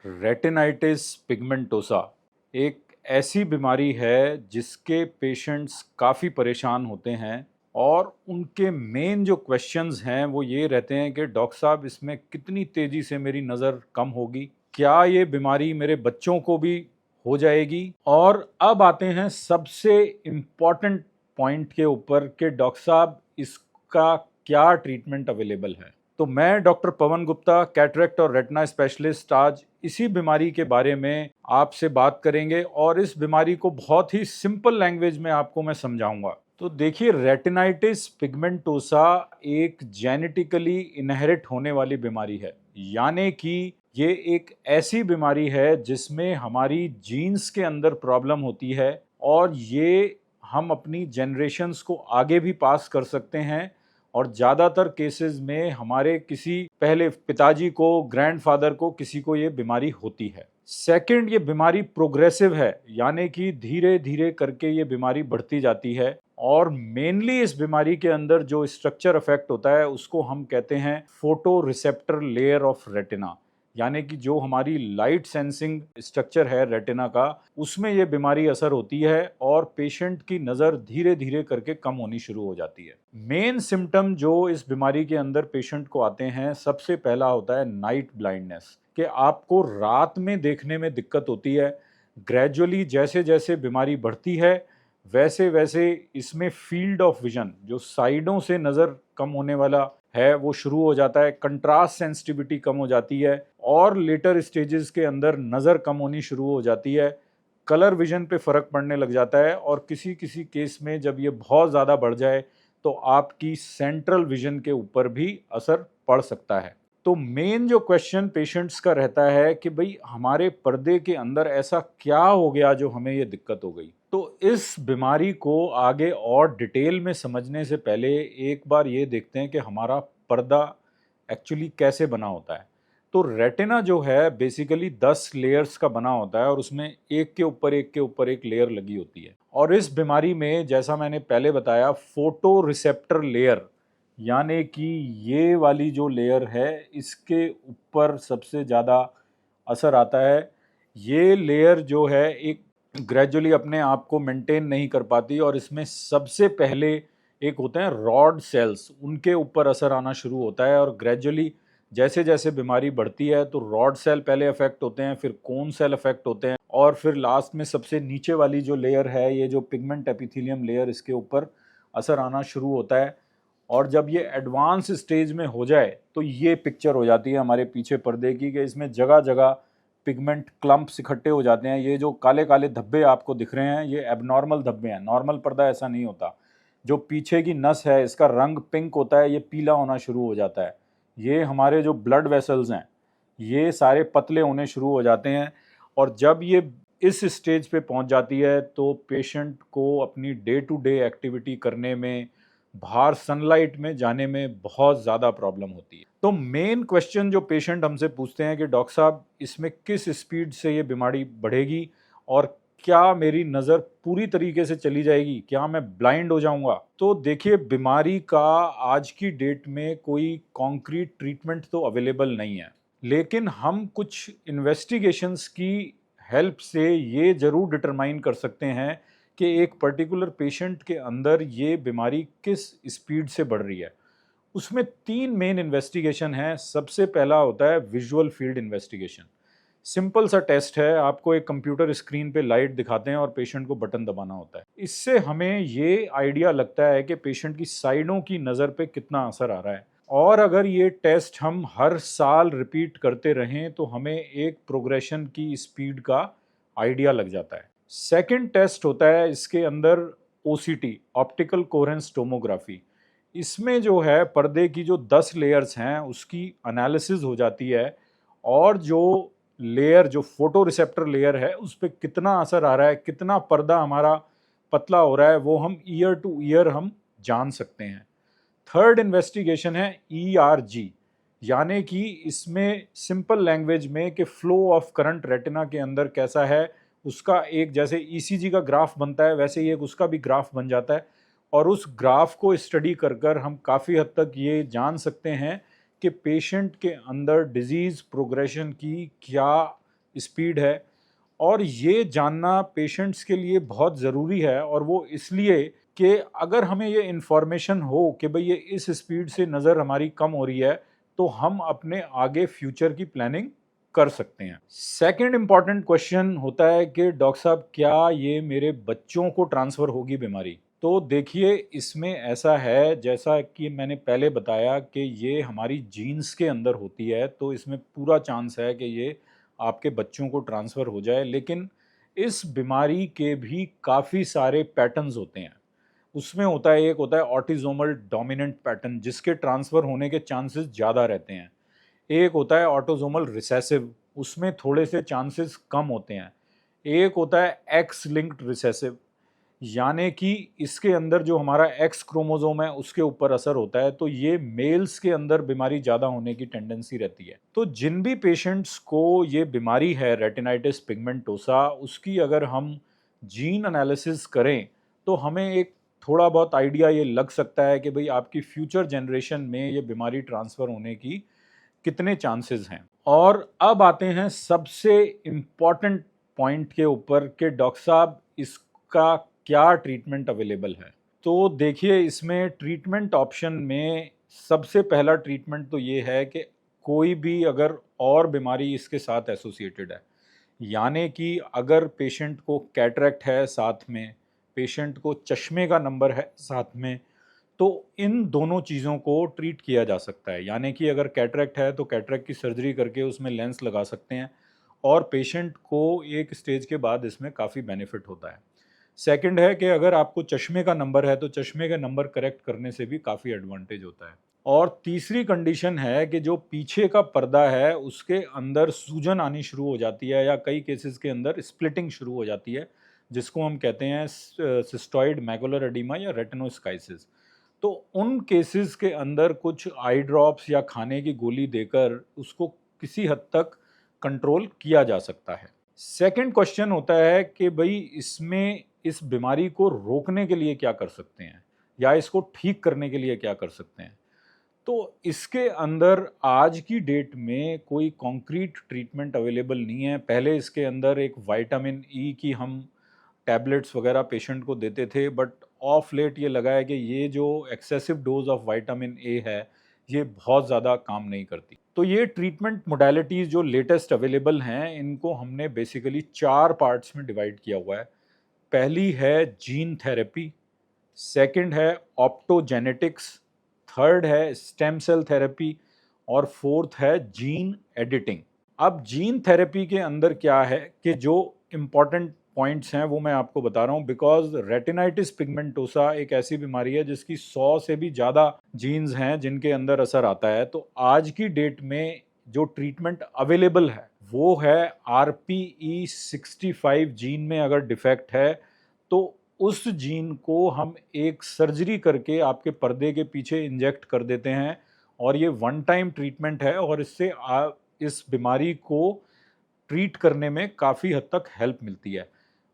Retinitis pigmentosa एक ऐसी बीमारी है जिसके पेशेंट्स काफ़ी परेशान होते हैं और उनके मेन जो क्वेश्चंस हैं वो ये रहते हैं कि डॉक्टर साहब इसमें कितनी तेज़ी से मेरी नज़र कम होगी, क्या ये बीमारी मेरे बच्चों को भी हो जाएगी। और अब आते हैं सबसे इम्पॉर्टेंट पॉइंट के ऊपर कि डॉक्टर साहब इसका क्या ट्रीटमेंट अवेलेबल है। तो मैं डॉक्टर पवन गुप्ता, कैटरेक्ट और रेटिना स्पेशलिस्ट, आज इसी बीमारी के बारे में आपसे बात करेंगे और इस बीमारी को बहुत ही सिंपल लैंग्वेज में आपको मैं समझाऊंगा। तो देखिए, रेटिनाइटिस पिगमेंटोसा एक जेनेटिकली इनहेरिट होने वाली बीमारी है, यानी कि ये एक ऐसी बीमारी है जिसमें हमारी जीन्स के अंदर प्रॉब्लम होती है और ये हम अपनी जनरेशन्स को आगे भी पास कर सकते हैं और ज़्यादातर केसेस में हमारे किसी पहले पिताजी को, ग्रैंडफादर को, किसी को ये बीमारी होती है। सेकंड, ये बीमारी प्रोग्रेसिव है, यानी कि धीरे धीरे करके ये बीमारी बढ़ती जाती है और मेनली इस बीमारी के अंदर जो स्ट्रक्चर अफेक्ट होता है उसको हम कहते हैं photo receptor layer of retina, यानी कि जो हमारी लाइट सेंसिंग स्ट्रक्चर है रेटिना का, उसमें ये बीमारी असर होती है और पेशेंट की नज़र धीरे धीरे करके कम होनी शुरू हो जाती है। मेन सिम्टम जो इस बीमारी के अंदर पेशेंट को आते हैं, सबसे पहला होता है नाइट ब्लाइंडनेस, कि आपको रात में देखने में दिक्कत होती है। ग्रेजुअली जैसे जैसे बीमारी बढ़ती है वैसे वैसे इसमें फील्ड ऑफ विजन, जो साइडों से नज़र कम होने वाला है, वो शुरू हो जाता है। कंट्रास्ट सेंसिटिविटी कम हो जाती है और लेटर स्टेजेस के अंदर नज़र कम होनी शुरू हो जाती है। कलर विजन पे फ़र्क पड़ने लग जाता है और किसी किसी केस में जब ये बहुत ज़्यादा बढ़ जाए तो आपकी सेंट्रल विजन के ऊपर भी असर पड़ सकता है। तो मेन जो क्वेश्चन पेशेंट्स का रहता है कि भाई हमारे पर्दे के अंदर ऐसा क्या हो गया जो हमें ये दिक्कत हो गई। तो इस बीमारी को आगे और डिटेल में समझने से पहले एक बार ये देखते हैं कि हमारा पर्दा एक्चुअली कैसे बना होता है। तो रेटिना जो है बेसिकली 10 लेयर्स का बना होता है और उसमें एक के ऊपर एक के ऊपर एक लेयर लगी होती है। और इस बीमारी में, जैसा मैंने पहले बताया, फोटो रिसेप्टर लेयर, यानी कि ये वाली जो लेयर है इसके ऊपर सबसे ज़्यादा असर आता है। ये लेयर जो है एक ग्रेजुअली अपने आप को मेंटेन नहीं कर पाती और इसमें सबसे पहले एक होते हैं रॉड सेल्स, उनके ऊपर असर आना शुरू होता है और ग्रेजुअली जैसे जैसे बीमारी बढ़ती है तो रॉड सेल पहले अफेक्ट होते हैं, फिर कोन सेल अफेक्ट होते हैं और फिर लास्ट में सबसे नीचे वाली जो लेयर है, ये जो पिगमेंट एपिथेलियम लेयर, इसके ऊपर असर आना शुरू होता है। और जब ये एडवांस स्टेज में हो जाए तो ये पिक्चर हो जाती है हमारे पीछे पर्दे की, कि इसमें जगह जगह पिगमेंट क्लम्प्स इकट्ठे हो जाते हैं। ये जो काले काले धब्बे आपको दिख रहे हैं, ये एबनॉर्मल धब्बे हैं। नॉर्मल पर्दा ऐसा नहीं होता। जो पीछे की नस है इसका रंग पिंक होता है, ये पीला होना शुरू हो जाता है। ये हमारे जो ब्लड वेसल्स हैं ये सारे पतले होने शुरू हो जाते हैं और जब ये इस स्टेज पे पहुंच जाती है तो पेशेंट को अपनी डे टू डे एक्टिविटी करने में, बाहर सनलाइट में जाने में बहुत ज़्यादा प्रॉब्लम होती है। तो मेन क्वेश्चन जो पेशेंट हमसे पूछते हैं कि डॉक्टर साहब इसमें किस स्पीड से ये बीमारी बढ़ेगी और क्या मेरी नज़र पूरी तरीके से चली जाएगी, क्या मैं ब्लाइंड हो जाऊंगा। तो देखिए, बीमारी का आज की डेट में कोई कॉन्क्रीट ट्रीटमेंट तो अवेलेबल नहीं है, लेकिन हम कुछ इन्वेस्टिगेशंस की हेल्प से ये ज़रूर डिटरमाइन कर सकते हैं कि एक पर्टिकुलर पेशेंट के अंदर ये बीमारी किस स्पीड से बढ़ रही है। उसमें 3 मेन इन्वेस्टिगेशन हैं। सबसे पहला होता है विजुअल फील्ड इन्वेस्टिगेशन। सिंपल सा टेस्ट है, आपको एक कंप्यूटर स्क्रीन पे लाइट दिखाते हैं और पेशेंट को बटन दबाना होता है। इससे हमें ये आइडिया लगता है कि पेशेंट की साइडों की नज़र पे कितना असर आ रहा है और अगर ये टेस्ट हम हर साल रिपीट करते रहें तो हमें एक प्रोग्रेशन की स्पीड का आइडिया लग जाता है। सेकंड टेस्ट होता है इसके अंदर ओसीटी, ऑप्टिकल कोहेरेंस टोमोग्राफी। इसमें जो है पर्दे की जो 10 लेयर्स हैं उसकी एनालिसिस हो जाती है और जो लेयर, जो फोटो रिसेप्टर लेयर है, उस पर कितना असर आ रहा है, कितना पर्दा हमारा पतला हो रहा है, वो हम ईयर टू ईयर हम जान सकते हैं। थर्ड इन्वेस्टिगेशन है ERG, यानी कि इसमें सिंपल लैंग्वेज में कि फ्लो ऑफ करंट रेटिना के अंदर कैसा है, उसका एक, जैसे ECG का ग्राफ बनता है वैसे ही एक उसका भी ग्राफ बन जाता है और उस ग्राफ को स्टडी कर कर हम काफ़ी हद तक ये जान सकते हैं कि पेशेंट के अंदर डिजीज़ प्रोग्रेशन की क्या स्पीड है, और ये जानना पेशेंट्स के लिए बहुत ज़रूरी है। और वो इसलिए कि अगर हमें ये इन्फॉर्मेशन हो कि भाई ये इस स्पीड से नज़र हमारी कम हो रही है, तो हम अपने आगे फ्यूचर की प्लानिंग कर सकते हैं। सेकंड इम्पॉर्टेंट क्वेश्चन होता है कि डॉक्टर साहब क्या ये मेरे बच्चों को ट्रांसफ़र होगी बीमारी? तो देखिए, इसमें ऐसा है, जैसा कि मैंने पहले बताया कि ये हमारी जीन्स के अंदर होती है, तो इसमें पूरा चांस है कि ये आपके बच्चों को ट्रांसफ़र हो जाए। लेकिन इस बीमारी के भी काफ़ी सारे पैटर्न्स होते हैं। उसमें होता है, एक होता है ऑटिज़ोमल डोमिनेंट पैटर्न, जिसके ट्रांसफ़र होने के चांसेस ज़्यादा रहते हैं। एक होता है ऑटोसोमल रिसेसिव, उसमें थोड़े से चांसेस कम होते हैं। एक होता है एक्स लिंक्ड रिसेसिव, यानी कि इसके अंदर जो हमारा एक्स क्रोमोसोम है उसके ऊपर असर होता है, तो ये मेल्स के अंदर बीमारी ज़्यादा होने की टेंडेंसी रहती है। तो जिन भी पेशेंट्स को ये बीमारी है रेटिनाइटिस पिगमेंटोसा, उसकी अगर हम जीन एनालिसिस करें तो हमें एक थोड़ा बहुत आइडिया ये लग सकता है कि भाई आपकी फ्यूचर जनरेशन में ये बीमारी ट्रांसफ़र होने की कितने चांसेस हैं। और अब आते हैं सबसे इम्पॉर्टेंट पॉइंट के ऊपर कि डॉक्टर साहब इसका क्या ट्रीटमेंट अवेलेबल है। तो देखिए, इसमें ट्रीटमेंट ऑप्शन में सबसे पहला ट्रीटमेंट तो ये है कि कोई भी अगर और बीमारी इसके साथ एसोसिएटेड है, यानी कि अगर पेशेंट को कैटरेक्ट है साथ में, पेशेंट को चश्मे का नंबर है साथ में, तो इन दोनों चीज़ों को ट्रीट किया जा सकता है। यानी कि अगर कैटरेक्ट है तो कैटरेक्ट की सर्जरी करके उसमें लेंस लगा सकते हैं, और पेशेंट को एक स्टेज के बाद इसमें काफ़ी बेनिफिट होता है। सेकंड है कि अगर आपको चश्मे का नंबर है तो चश्मे के नंबर करेक्ट करने से भी काफ़ी एडवांटेज होता है। और तीसरी कंडीशन है कि जो पीछे का पर्दा है उसके अंदर सूजन आनी शुरू हो जाती है, या कई केसेस के अंदर स्प्लिटिंग शुरू हो जाती है, जिसको हम कहते हैं सिस्टॉइड मैकुलर एडिमा या रेटिनोस्काइसिस। तो उन केसेस के अंदर कुछ आई ड्रॉप्स या खाने की गोली देकर उसको किसी हद तक कंट्रोल किया जा सकता है। सेकंड क्वेश्चन होता है कि भाई इसमें इस बीमारी को रोकने के लिए क्या कर सकते हैं, या इसको ठीक करने के लिए क्या कर सकते हैं। तो इसके अंदर आज की डेट में कोई कॉन्क्रीट ट्रीटमेंट अवेलेबल नहीं है। पहले इसके अंदर एक विटामिन ई की हम टैबलेट्स वगैरह पेशेंट को देते थे, बट ऑफ लेट ये लगा है कि ये जो excessive dose of vitamin A है ये बहुत ज़्यादा काम नहीं करती। तो ये ट्रीटमेंट मोडालिटीज़ जो लेटेस्ट अवेलेबल हैं, इनको हमने बेसिकली 4 पार्ट्स में डिवाइड किया हुआ है। पहली है जीन थेरेपी, सेकंड है ऑप्टोजेनेटिक्स, थर्ड है स्टेम सेल थेरेपी, और फोर्थ है जीन एडिटिंग। अब जीन थेरेपी के अंदर क्या है कि जो इम्पॉर्टेंट पॉइंट्स हैं वो मैं आपको बता रहा हूँ, बिकॉज रेटिनाइटिस पिगमेंटोसा एक ऐसी बीमारी है जिसकी 100 से भी ज़्यादा जीन्स हैं जिनके अंदर असर आता है। तो आज की डेट में जो ट्रीटमेंट अवेलेबल है वो है RPE65 जीन में अगर डिफेक्ट है तो उस जीन को हम एक सर्जरी करके आपके पर्दे के पीछे इंजेक्ट कर देते हैं, और ये वन टाइम ट्रीटमेंट है, और इससे इस बीमारी को ट्रीट करने में काफ़ी हद तक हेल्प मिलती है।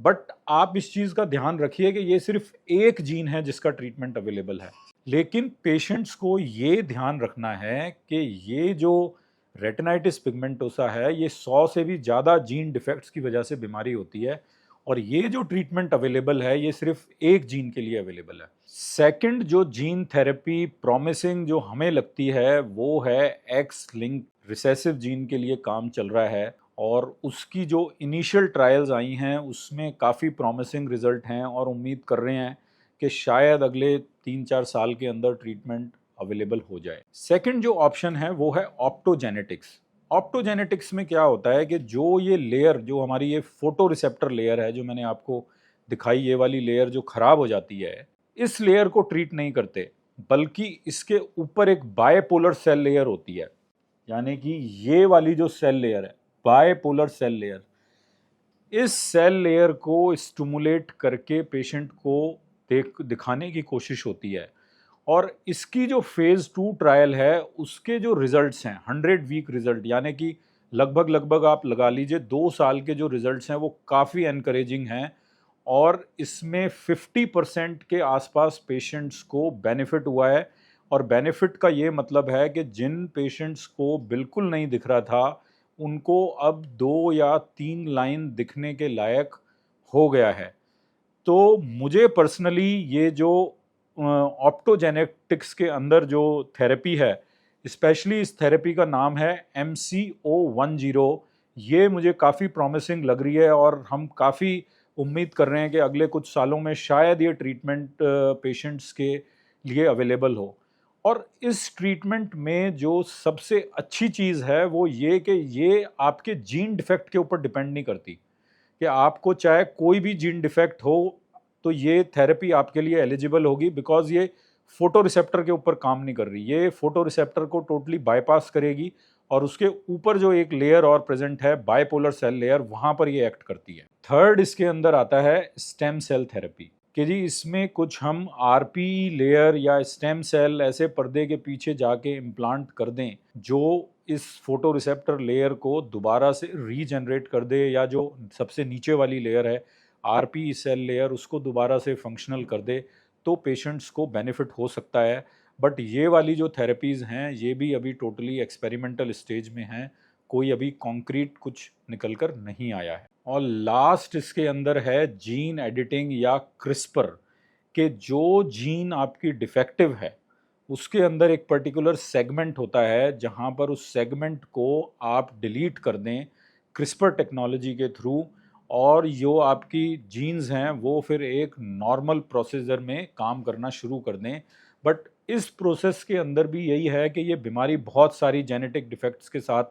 बट आप इस चीज़ का ध्यान रखिए कि ये सिर्फ एक जीन है जिसका ट्रीटमेंट अवेलेबल है। लेकिन पेशेंट्स को ये ध्यान रखना है कि ये जो रेटिनाइटिस पिगमेंटोसा है ये 100 से भी ज़्यादा जीन डिफेक्ट्स की वजह से बीमारी होती है, और ये जो ट्रीटमेंट अवेलेबल है ये सिर्फ एक जीन के लिए अवेलेबल है। सेकंड जो जीन थेरेपी प्रॉमिसिंग जो हमें लगती है वो है एक्स लिंक रिसेसिव जीन के लिए काम चल रहा है, और उसकी जो इनिशियल ट्रायल्स आई हैं उसमें काफ़ी प्रॉमिसिंग रिजल्ट हैं, और उम्मीद कर रहे हैं कि शायद अगले 3-4 साल के अंदर ट्रीटमेंट अवेलेबल हो जाए। सेकंड जो ऑप्शन है वो है ऑप्टोजेनेटिक्स। ऑप्टोजेनेटिक्स में क्या होता है कि जो ये लेयर, जो हमारी ये फोटो रिसेप्टर लेयर है जो मैंने आपको दिखाई, ये वाली लेयर जो खराब हो जाती है, इस लेयर को ट्रीट नहीं करते, बल्कि इसके ऊपर एक बायपोलर सेल लेयर होती है। यानी कि ये वाली जो सेल लेयर है, बायपोलर सेल लेयर, इस सेल लेयर को स्टिमुलेट करके पेशेंट को दिखाने की कोशिश होती है। और इसकी जो फेज़ 2 ट्रायल है उसके जो रिजल्ट्स हैं 100 वीक रिजल्ट, यानी कि लगभग आप लगा लीजिए 2 साल के जो रिजल्ट्स हैं वो काफ़ी एनकरेजिंग हैं, और इसमें 50% के आसपास पेशेंट्स को बेनिफिट हुआ है। और बेनिफिट का ये मतलब है कि जिन पेशेंट्स को बिल्कुल नहीं दिख रहा था उनको अब 2 या 3 लाइन दिखने के लायक हो गया है। तो मुझे पर्सनली ये जो ऑप्टोजेनेटिक्स के अंदर जो थेरेपी है, स्पेशली इस थेरेपी का नाम है MCO10, ये मुझे काफ़ी प्रॉमिसिंग लग रही है और हम काफ़ी उम्मीद कर रहे हैं कि अगले कुछ सालों में शायद ये ट्रीटमेंट पेशेंट्स के लिए अवेलेबल हो। और इस ट्रीटमेंट में जो सबसे अच्छी चीज़ है वो ये कि ये आपके जीन डिफेक्ट के ऊपर डिपेंड नहीं करती, कि आपको चाहे कोई भी जीन डिफेक्ट हो तो ये थेरेपी आपके लिए एलिजिबल होगी, बिकॉज ये फोटो रिसेप्टर के ऊपर काम नहीं कर रही, ये फोटो रिसेप्टर को टोटली बाईपास करेगी और उसके ऊपर जो एक लेयर और प्रेजेंट है बाइपोलर सेल लेयर, वहां पर ये एक्ट करती है। थर्ड इसके अंदर आता है स्टेम सेल थेरेपी, कि जी इसमें कुछ हम आरपी लेयर या स्टेम सेल ऐसे पर्दे के पीछे जाके इम्प्लांट कर दें जो इस फोटो रिसेप्टर लेयर को दोबारा से रीजनरेट कर दे, या जो सबसे नीचे वाली लेयर है आरपी सेल लेयर उसको दोबारा से फंक्शनल कर दे, तो पेशेंट्स को बेनिफिट हो सकता है। बट ये वाली जो थेरेपीज़ हैं ये भी अभी टोटली एक्सपेरिमेंटल स्टेज में हैं, कोई अभी कॉन्क्रीट कुछ निकल कर नहीं आया है। और लास्ट इसके अंदर है जीन एडिटिंग या क्रिस्पर, के जो जीन आपकी डिफेक्टिव है उसके अंदर एक पर्टिकुलर सेगमेंट होता है जहां पर उस सेगमेंट को आप डिलीट कर दें क्रिस्पर टेक्नोलॉजी के थ्रू, और जो आपकी जीन्स हैं वो फिर एक नॉर्मल प्रोसीजर में काम करना शुरू कर दें। बट इस प्रोसेस के अंदर भी यही है कि ये बीमारी बहुत सारी जेनेटिक डिफेक्ट्स के साथ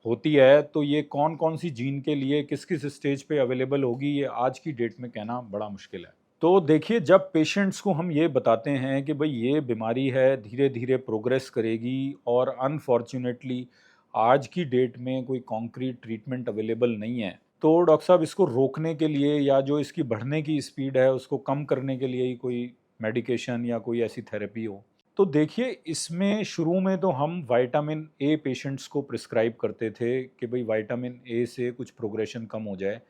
होती है, तो ये कौन कौन सी जीन के लिए किस किस स्टेज पे अवेलेबल होगी ये आज की डेट में कहना बड़ा मुश्किल है। तो देखिए, जब पेशेंट्स को हम ये बताते हैं कि भाई ये बीमारी है, धीरे धीरे प्रोग्रेस करेगी और अनफॉर्चुनेटली आज की डेट में कोई कॉन्क्रीट ट्रीटमेंट अवेलेबल नहीं है, तो डॉक्टर साहब इसको रोकने के लिए या जो इसकी बढ़ने की स्पीड है उसको कम करने के लिए ही कोई मेडिकेशन या कोई ऐसी थेरेपी हो। तो देखिए, इसमें शुरू में तो हम विटामिन ए पेशेंट्स को प्रिस्क्राइब करते थे कि भाई विटामिन ए से कुछ प्रोग्रेशन कम हो जाए।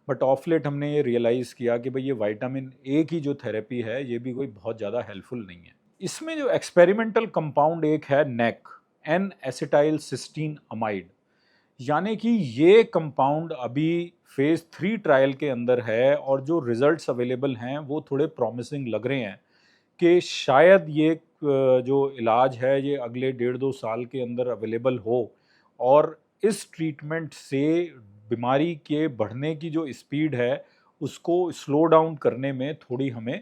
बट ऑफ लेट हमने ये रियलाइज़ किया कि भाई ये विटामिन ए की जो थेरेपी है ये भी कोई बहुत ज़्यादा हेल्पफुल नहीं है। इसमें जो एक्सपेरिमेंटल कंपाउंड एक है नेक, एन एसिटाइल सिस्टीन अमाइड, यानी कि ये कंपाउंड अभी फेज 3 ट्रायल के अंदर है और जो रिजल्ट्स अवेलेबल हैं वो थोड़े प्रॉमिसिंग लग रहे हैं कि शायद ये जो इलाज है ये अगले 1.5-2 साल के अंदर अवेलेबल हो और इस ट्रीटमेंट से बीमारी के बढ़ने की जो स्पीड है उसको स्लो डाउन करने में थोड़ी हमें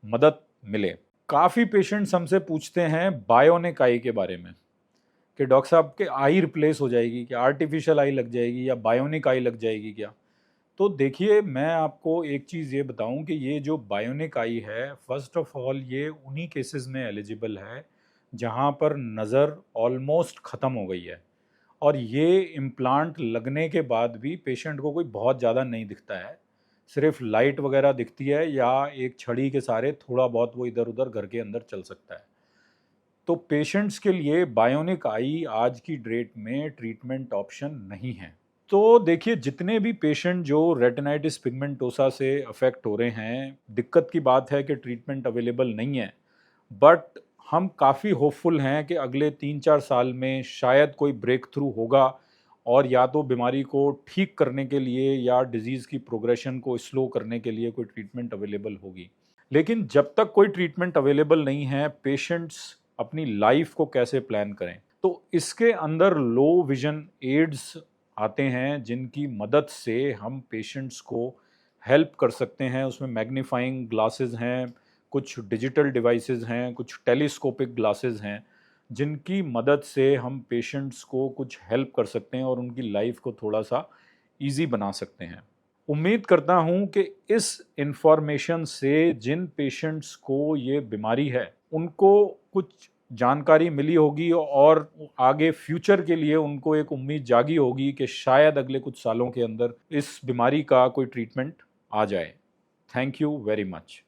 मदद मिले। काफ़ी पेशेंट्स हमसे पूछते हैं बायोनिक आई के बारे में कि डॉक्टर साहब के आई रिप्लेस हो जाएगी क्या, आर्टिफिशियल आई लग जाएगी या बायोनिक आई लग जाएगी क्या। तो देखिए, मैं आपको एक चीज़ ये बताऊं कि ये जो बायोनिक आई है, फर्स्ट ऑफ ऑल ये उन्हीं केसेस में एलिजिबल है जहां पर नज़र ऑलमोस्ट ख़त्म हो गई है और ये इम्प्लांट लगने के बाद भी पेशेंट को कोई बहुत ज़्यादा नहीं दिखता है, सिर्फ लाइट वगैरह दिखती है या एक छड़ी के सहारे थोड़ा बहुत वो इधर उधर घर के अंदर चल सकता है। तो पेशेंट्स के लिए बायोनिक आई आज की डेट में ट्रीटमेंट ऑप्शन नहीं है। तो देखिए, जितने भी पेशेंट जो रेटिनाइटिस पिगमेंटोसा से अफेक्ट हो रहे हैं, दिक्कत की बात है कि ट्रीटमेंट अवेलेबल नहीं है, बट हम काफ़ी होपफुल हैं कि अगले 3-4 साल में शायद कोई ब्रेक थ्रू होगा और या तो बीमारी को ठीक करने के लिए या डिजीज़ की प्रोग्रेशन को स्लो करने के लिए कोई ट्रीटमेंट अवेलेबल होगी। लेकिन जब तक कोई ट्रीटमेंट अवेलेबल नहीं है, पेशेंट्स अपनी लाइफ को कैसे प्लान करें? तो इसके अंदर लो विजन एड्स आते हैं जिनकी मदद से हम पेशेंट्स को हेल्प कर सकते हैं। उसमें मैग्नीफाइंग ग्लासेस हैं, कुछ डिजिटल डिवाइसेस हैं, कुछ टेलीस्कोपिक ग्लासेस हैं जिनकी मदद से हम पेशेंट्स को कुछ हेल्प कर सकते हैं और उनकी लाइफ को थोड़ा सा इजी बना सकते हैं। उम्मीद करता हूं कि इस इंफॉर्मेशन से जिन पेशेंट्स को ये बीमारी है उनको कुछ जानकारी मिली होगी और आगे फ्यूचर के लिए उनको एक उम्मीद जागी होगी कि शायद अगले कुछ सालों के अंदर इस बीमारी का कोई ट्रीटमेंट आ जाए। Thank you very much.